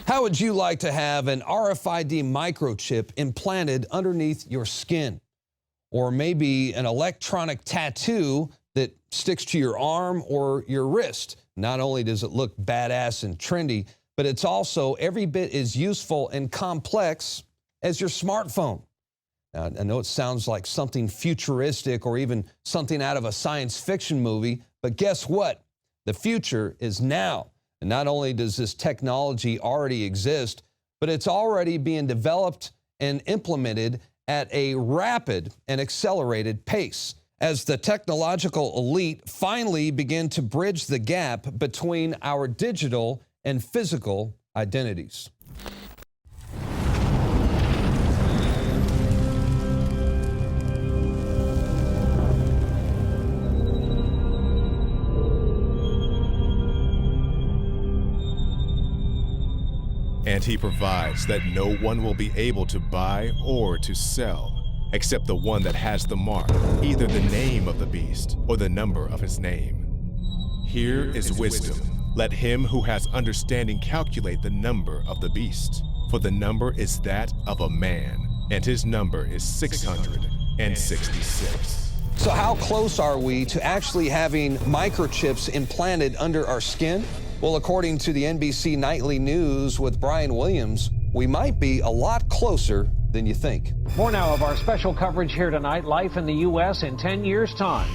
How would you like to have an RFID microchip implanted underneath your skin? Or maybe an electronic tattoo that sticks to your arm or your wrist? Not only does it look badass and trendy, but it's also every bit as useful and complex as your smartphone. Now, I know it sounds like something futuristic or even something out of a science fiction movie, but guess what? The future is now. And not only does this technology already exist, but it's already being developed and implemented at a rapid and accelerated pace as the technological elite finally begin to bridge the gap between our digital and physical identities. And he provides that no one will be able to buy or to sell, except the one that has the mark, either the name of the beast or the number of his name. Here is wisdom. Let him who has understanding calculate the number of the beast, for the number is that of a man, and his number is 666. So how close are we to actually having microchips implanted under our skin? Well, according to the NBC Nightly News with Brian Williams, we might be a lot closer than you think. More now of our special coverage here tonight, life in the U.S. in 10 years' time.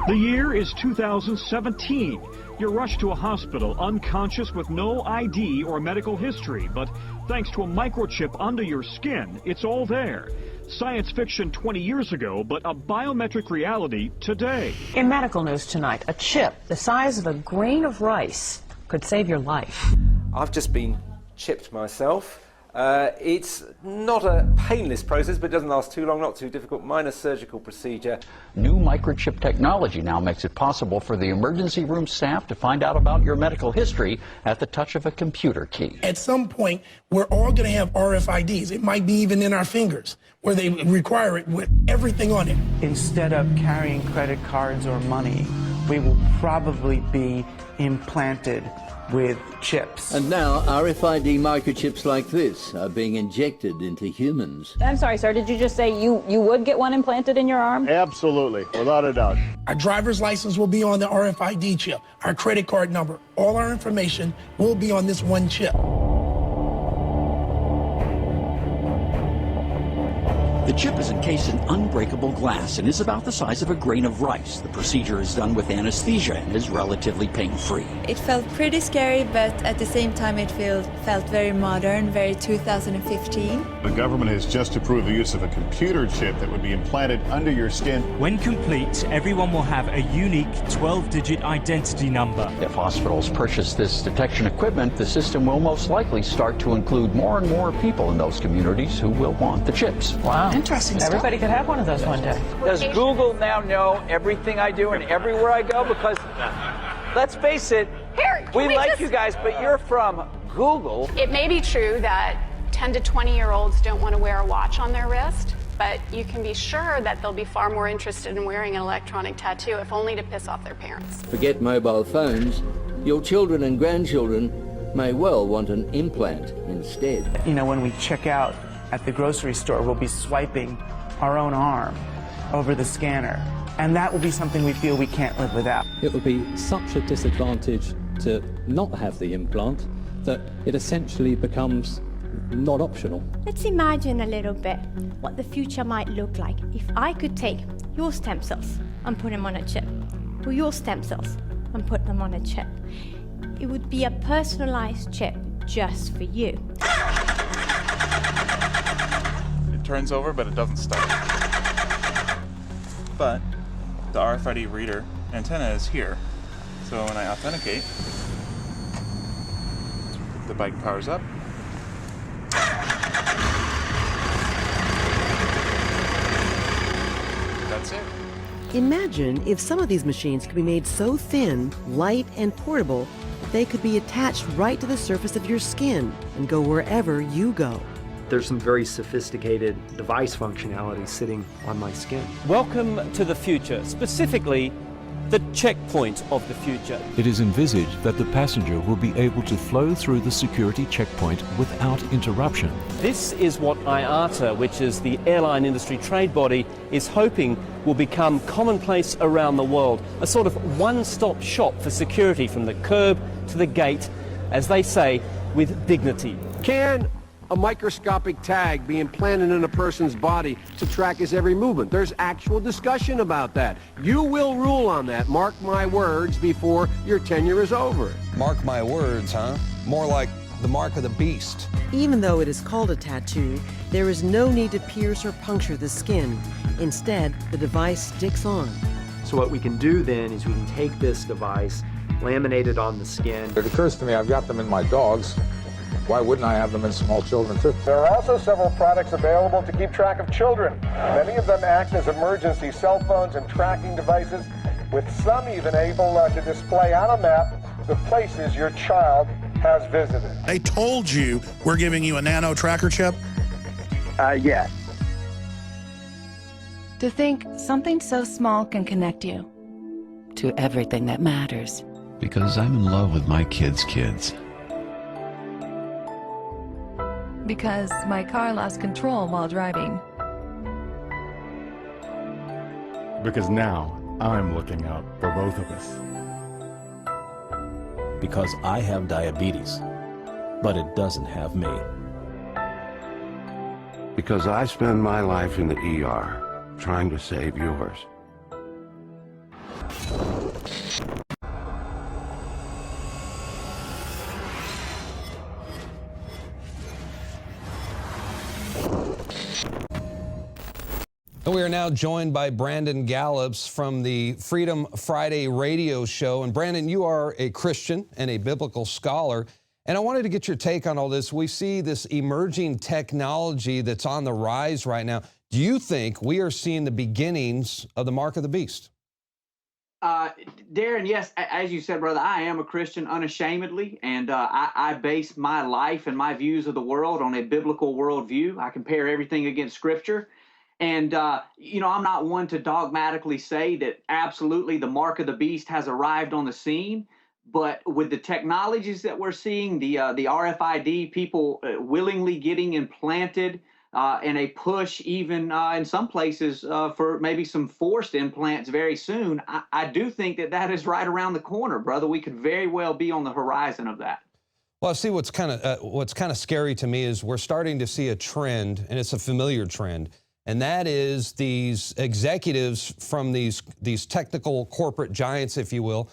The year is 2017. You're rushed to a hospital unconscious with no ID or medical history, but thanks to a microchip under your skin, it's all there. Science fiction 20 years ago, but a biometric reality today. In medical news tonight, a chip the size of a grain of rice could save your life. I've just been chipped myself. It's not a painless process, but it doesn't last too long, not too difficult. Minor surgical procedure. New microchip technology now makes it possible for the emergency room staff to find out about your medical history at the touch of a computer key. At some point, we're all going to have RFIDs. It might be even in our fingers, where they require it with everything on it. Instead of carrying credit cards or money, we will probably be implanted with chips. And now RFID microchips like this are being injected into humans. I'm sorry, sir, did you just say you would get one implanted in your arm? Absolutely, without a doubt. Our driver's license will be on the RFID chip. Our credit card number, all our information will be on this one chip. The chip is encased in unbreakable glass and is about the size of a grain of rice. The procedure is done with anesthesia and is relatively pain-free. It felt pretty scary, but at the same time it felt very modern, very 2015. The government has just approved the use of a computer chip that would be implanted under your skin. When complete, everyone will have a unique 12-digit identity number. If hospitals purchase this detection equipment, the system will most likely start to include more and more people in those communities who will want the chips. Wow. Interesting stuff. Everybody could have one of those one day. Does Google now know everything I do and everywhere I go? Because, let's face it, we like you guys, but you're from Google. It may be true that 10 to 20-year-olds don't want to wear a watch on their wrist, but you can be sure that they'll be far more interested in wearing an electronic tattoo, if only to piss off their parents. Forget mobile phones. Your children and grandchildren may well want an implant instead. You know, when we check out at the grocery store, we'll be swiping our own arm over the scanner. And that will be something we feel we can't live without. It would be such a disadvantage to not have the implant that it essentially becomes not optional. Let's imagine a little bit what the future might look like if I could take your stem cells and put them on a chip, or your stem cells and put them on a chip. It would be a personalized chip just for you. Turns over, but it doesn't start. But the RFID reader antenna is here. So when I authenticate, the bike powers up. That's it. Imagine if some of these machines could be made so thin, light, and portable that they could be attached right to the surface of your skin and go wherever you go. There's some very sophisticated device functionality sitting on my skin. Welcome to the future, specifically the checkpoint of the future. It is envisaged that the passenger will be able to flow through the security checkpoint without interruption. This is what IATA, which is the airline industry trade body, is hoping will become commonplace around the world. A sort of one-stop shop for security from the curb to the gate, as they say, with dignity. Can a microscopic tag be implanted in a person's body to track his every movement? There's actual discussion about that. You will rule on that, mark my words, before your tenure is over. Mark my words, huh? More like the mark of the beast. Even though it is called a tattoo, there is no need to pierce or puncture the skin. Instead, the device sticks on. So what we can do then is we can take this device, laminate it on the skin. It occurs to me I've got them in my dogs. Why wouldn't I have them in small children too? There are also several products available to keep track of children. Many of them act as emergency cell phones and tracking devices, with some even able to display on a map the places your child has visited. They told you we're giving you a nano tracker chip? Yes. To think something so small can connect you to everything that matters. Because I'm in love with my kids' kids. Because my car lost control while driving. Because now I'm looking out for both of us. Because I have diabetes, but it doesn't have me. Because I spend my life in the ER trying to save yours. We are now joined by Brandon Gallups from the Freedom Friday radio show. And Brandon, you are a Christian and a biblical scholar. And I wanted to get your take on all this. We see this emerging technology that's on the rise right now. Do you think we are seeing the beginnings of the mark of the beast? Darren, yes, as you said, brother, I am a Christian unashamedly, and I base my life and my views of the world on a biblical worldview. I compare everything against Scripture. And, you know, I'm not one to dogmatically say that absolutely the mark of the beast has arrived on the scene. But with the technologies that we're seeing, the RFID, people willingly getting implanted, and a push even in some places for maybe some forced implants very soon, I do think that that is right around the corner, brother. We could very well be on the horizon of that. Well, see, what's kind of scary to me is we're starting to see a trend, and it's a familiar trend. And that is these executives from these technical corporate giants, if you will,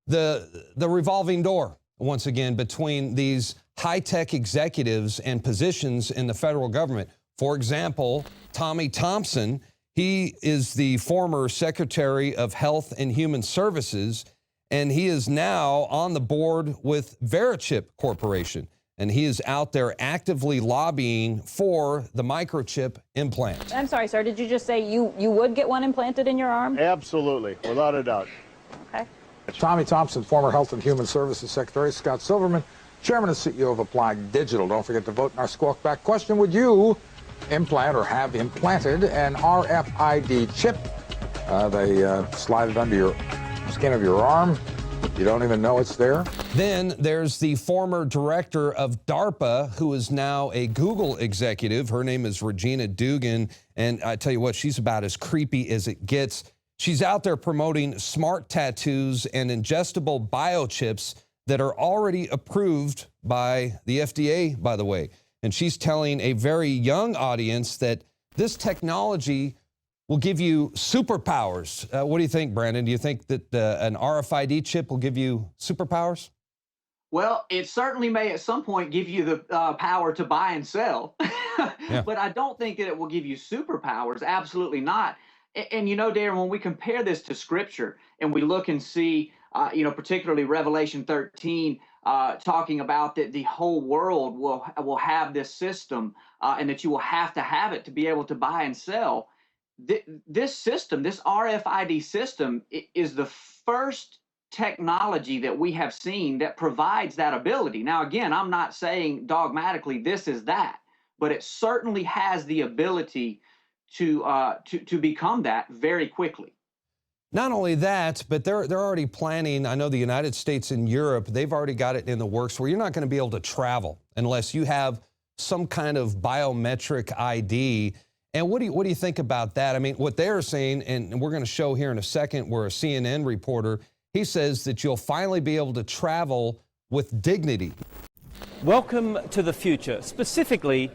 the revolving door, once again, between these high-tech executives and positions in the federal government. For example, Tommy Thompson, he is the former Secretary of Health and Human Services, and he is now on the board with Verichip Corporation. And he is out there actively lobbying for the microchip implant. I'm sorry, sir. Did you just say you would get one implanted in your arm? Absolutely, without a doubt. Okay. Tommy Thompson, former Health and Human Services Secretary. Scott Silverman, Chairman and CEO of Applied Digital. Don't forget to vote in our Squawk Back question. Would you implant or have implanted an RFID chip? They slide it under your skin of your arm. You don't even know it's there. Then there's the former director of DARPA, who is now a Google executive. Her name is Regina Dugan, and I tell you what, she's about as creepy as it gets. She's out there promoting smart tattoos and ingestible biochips that are already approved by the FDA, by the way. And she's telling a very young audience that this technology will give you superpowers. What do you think, Brandon? Do you think that an RFID chip will give you superpowers? Well, it certainly may at some point give you the power to buy and sell, Yeah. But I don't think that it will give you superpowers. Absolutely not. And you know, Darren, when we compare this to Scripture and we look and see, you know, particularly Revelation 13, talking about that the whole world will have this system, and that you will have to have it to be able to buy and sell. This system, this RFID system, is the first technology that we have seen that provides that ability. Now, again, I'm not saying dogmatically this is that, but it certainly has the ability to become that very quickly. Not only that, but they're already planning, I know the United States and Europe, they've already got it in the works where you're not going to be able to travel unless you have some kind of biometric ID. And what do you think about that? I mean, what they're saying, and we're going to show here in a second, where a CNN reporter, he says that you'll finally be able to travel with dignity. Welcome to the future, specifically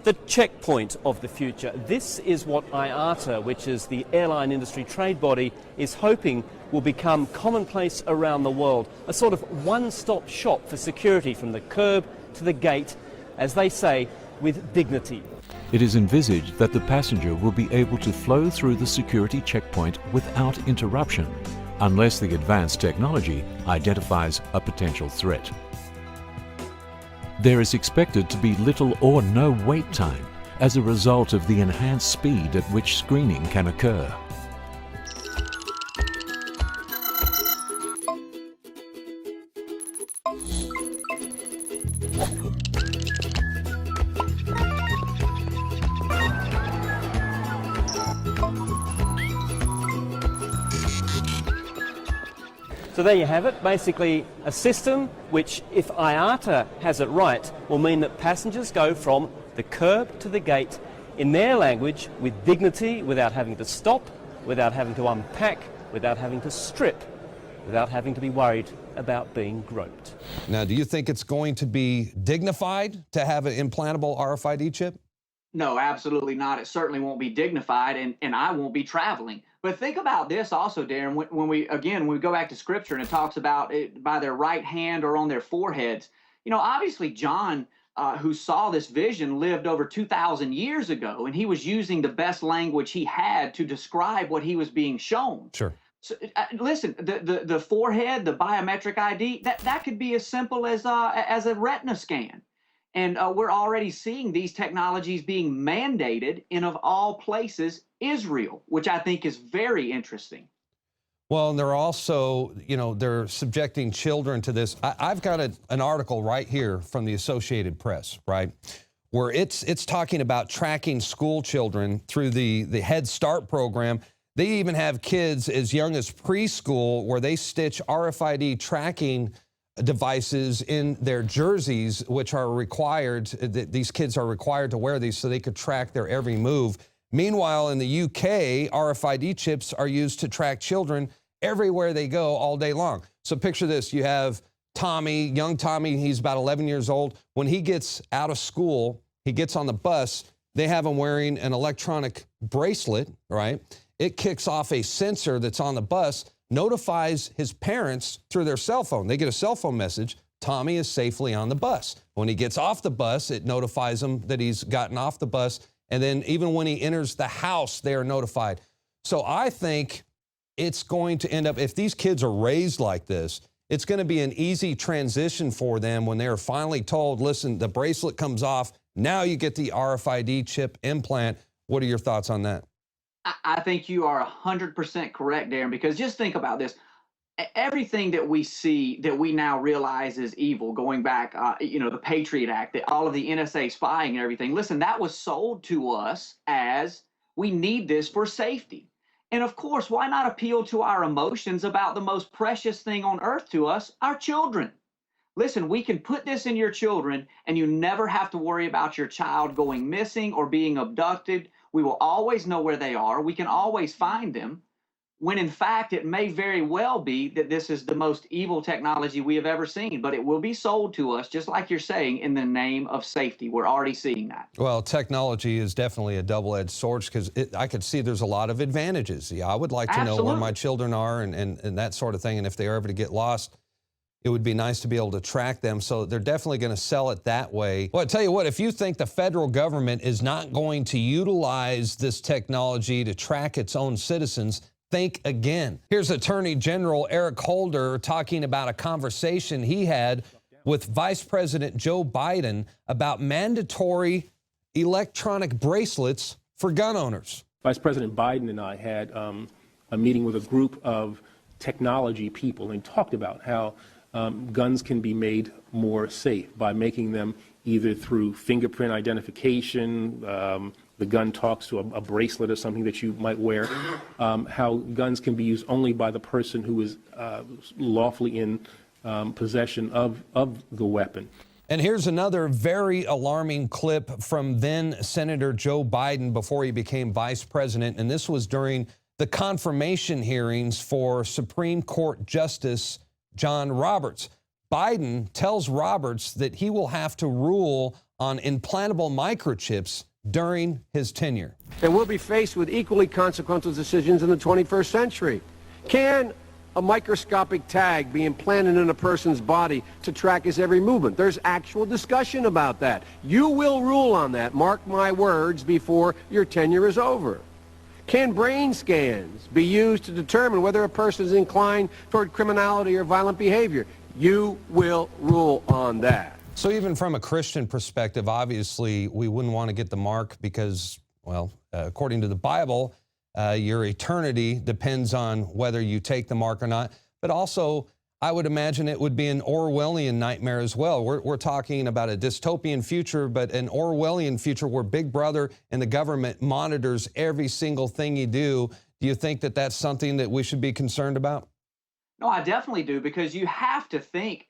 the checkpoint of the future. This is what IATA, which is the airline industry trade body, is hoping will become commonplace around the world. A sort of one-stop shop for security from the curb to the gate, as they say, with dignity. It is envisaged that the passenger will be able to flow through the security checkpoint without interruption, unless the advanced technology identifies a potential threat. There is expected to be little or no wait time as a result of the enhanced speed at which screening can occur. So there you have it, basically a system which, if IATA has it right, will mean that passengers go from the curb to the gate in their language with dignity, without having to stop, without having to unpack, without having to strip, without having to be worried about being groped. Now, do you think it's going to be dignified to have an implantable RFID chip? No, absolutely not. It certainly won't be dignified, and I won't be traveling. But think about this also, Darren, when we go back to Scripture and it talks about it by their right hand or on their foreheads. You know, obviously John, who saw this vision, lived over 2,000 years ago, and he was using the best language he had to describe what he was being shown. Sure. So, listen, the forehead, the biometric ID, that could be as simple as a retina scan. And we're already seeing these technologies being mandated in, of all places, Israel, which I think is very interesting. Well, and they're also, you know, they're subjecting children to this. I've got an article right here from the Associated Press, right, where it's talking about tracking school children through the Head Start program. They even have kids as young as preschool where they stitch RFID tracking devices in their jerseys, which are required, these kids are required to wear these so they could track their every move. Meanwhile, in the UK, RFID chips are used to track children everywhere they go all day long. So picture this, you have Tommy, young Tommy, he's about 11 years old. When he gets out of school, he gets on the bus, they have him wearing an electronic bracelet, right? It kicks off a sensor that's on the bus, notifies his parents through their cell phone. They get a cell phone message, Tommy is safely on the bus. When he gets off the bus, it notifies him that he's gotten off the bus. And then even when he enters the house, they are notified. So I think it's going to end up, if these kids are raised like this, it's going to be an easy transition for them when they're finally told, listen, the bracelet comes off, now you get the RFID chip implant. What are your thoughts on that? I think you are 100% correct, Darren, because just think about this. Everything that we see that we now realize is evil, going back, the Patriot Act, all of the NSA spying and everything. Listen, that was sold to us as we need this for safety. And of course, why not appeal to our emotions about the most precious thing on earth to us, our children? Listen, we can put this in your children and you never have to worry about your child going missing or being abducted. We will always know where they are. We can always find them, when in fact it may very well be that this is the most evil technology we have ever seen, but it will be sold to us, just like you're saying, in the name of safety. We're already seeing that. Well, technology is definitely a double-edged sword because I could see there's a lot of advantages. Yeah, I would like to know where my children are and that sort of thing, and if they are ever to get lost, it would be nice to be able to track them. So they're definitely going to sell it that way. Well, I tell you what, if you think the federal government is not going to utilize this technology to track its own citizens, think again. Here's Attorney General Eric Holder talking about a conversation he had with Vice President Joe Biden about mandatory electronic bracelets for gun owners. Vice President Biden and I had a meeting with a group of technology people and talked about how guns can be made more safe by making them either through fingerprint identification, the gun talks to a bracelet or something that you might wear, how guns can be used only by the person who is lawfully in possession of the weapon. And here's another very alarming clip from then Senator Joe Biden before he became vice president. And this was during the confirmation hearings for Supreme Court Justice John Roberts. Biden tells Roberts that he will have to rule on implantable microchips during his tenure. And we'll be faced with equally consequential decisions in the 21st century. Can a microscopic tag be implanted in a person's body to track his every movement? There's actual discussion about that. You will rule on that, mark my words, before your tenure is over. Can brain scans be used to determine whether a person is inclined toward criminality or violent behavior? You will rule on that. So even from a Christian perspective, obviously, we wouldn't want to get the mark because, well, according to the Bible, your eternity depends on whether you take the mark or not. But also, I would imagine it would be an Orwellian nightmare as well. We're talking about a dystopian future, but an Orwellian future where Big Brother and the government monitors every single thing you do. Do you think that that's something that we should be concerned about? No, I definitely do, because you have to think,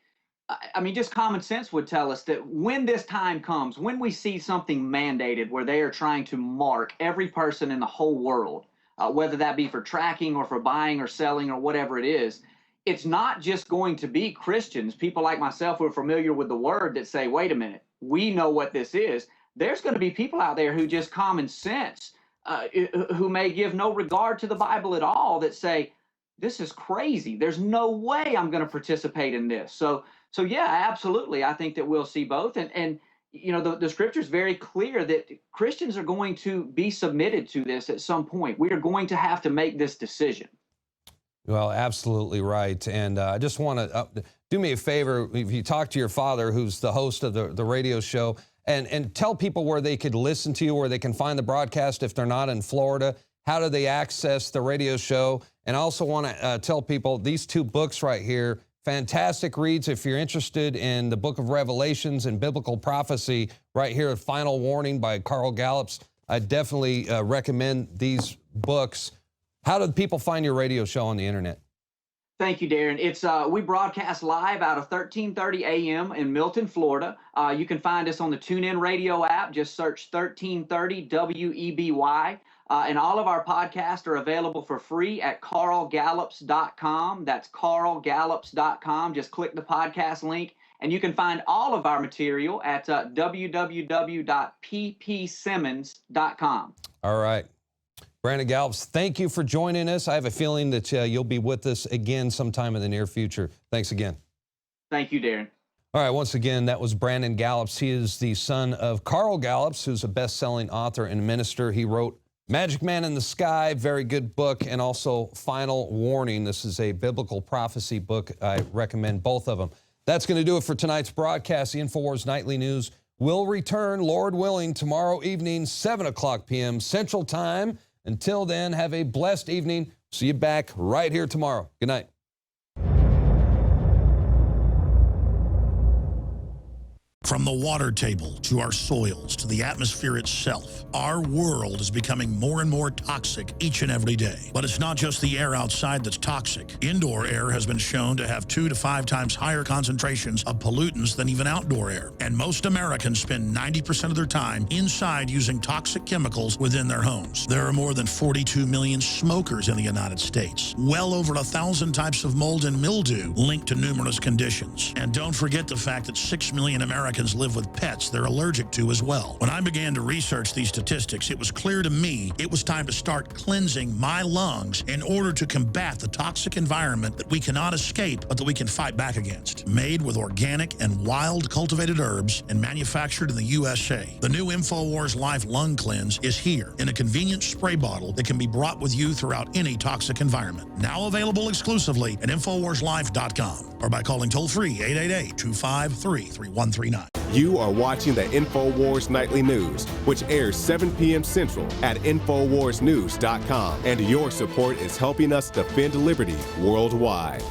I mean, just common sense would tell us that when this time comes, when we see something mandated where they are trying to mark every person in the whole world, whether that be for tracking or for buying or selling or whatever it is, it's not just going to be Christians, people like myself who are familiar with the word, that say, wait a minute, we know what this is. There's going to be people out there who just common sense, who may give no regard to the Bible at all, that say, this is crazy. There's no way I'm going to participate in this. So yeah, absolutely. I think that we'll see both. And you know, the scripture is very clear that Christians are going to be submitted to this at some point. We are going to have to make this decision. Well, absolutely right. And I just want to do me a favor. If you talk to your father, who's the host of the radio show, and tell people where they could listen to you, where they can find the broadcast if they're not in Florida. How do they access the radio show? And I also want to tell people these two books right here, fantastic reads if you're interested in the book of Revelations and biblical prophecy, right here, Final Warning by Carl Gallups. I definitely recommend these books. How do people find your radio show on the internet? Thank you, Darren. It's we broadcast live out of 1330 a.m. in Milton, Florida. You can find us on the TuneIn Radio app. Just search 1330 WEBY. And all of our podcasts are available for free at carlgallups.com. That's carlgallups.com. Just click the podcast link, and you can find all of our material at www.ppsimmons.com. All right. Brandon Gallups, thank you for joining us. I have a feeling that you'll be with us again sometime in the near future. Thanks again. Thank you, Darren. All right, once again, that was Brandon Gallups. He is the son of Carl Gallups, who's a best-selling author and minister. He wrote Magic Man in the Sky, very good book, and also Final Warning. This is a biblical prophecy book. I recommend both of them. That's going to do it for tonight's broadcast. The InfoWars Nightly News will return, Lord willing, tomorrow evening, 7 o'clock p.m. Central Time. Until then, have a blessed evening. See you back right here tomorrow. Good night. From the water table to our soils to the atmosphere itself, our world is becoming more and more toxic each and every day. But it's not just the air outside that's toxic. Indoor air has been shown to have 2 to 5 times higher concentrations of pollutants than even outdoor air. And most Americans spend 90% of their time inside using toxic chemicals within their homes. There are more than 42 million smokers in the United States. Well over 1,000 types of mold and mildew linked to numerous conditions. And don't forget the fact that 6 million Americans live with pets they're allergic to as well. When I began to research these statistics, it was clear to me it was time to start cleansing my lungs in order to combat the toxic environment that we cannot escape, but that we can fight back against. Made with organic and wild cultivated herbs and manufactured in the USA, the new InfoWars Life Lung Cleanse is here in a convenient spray bottle that can be brought with you throughout any toxic environment. Now available exclusively at InfoWarsLife.com or by calling toll-free 888-253-3139. You are watching the InfoWars Nightly News, which airs 7 p.m. Central at InfoWarsNews.com. And your support is helping us defend liberty worldwide.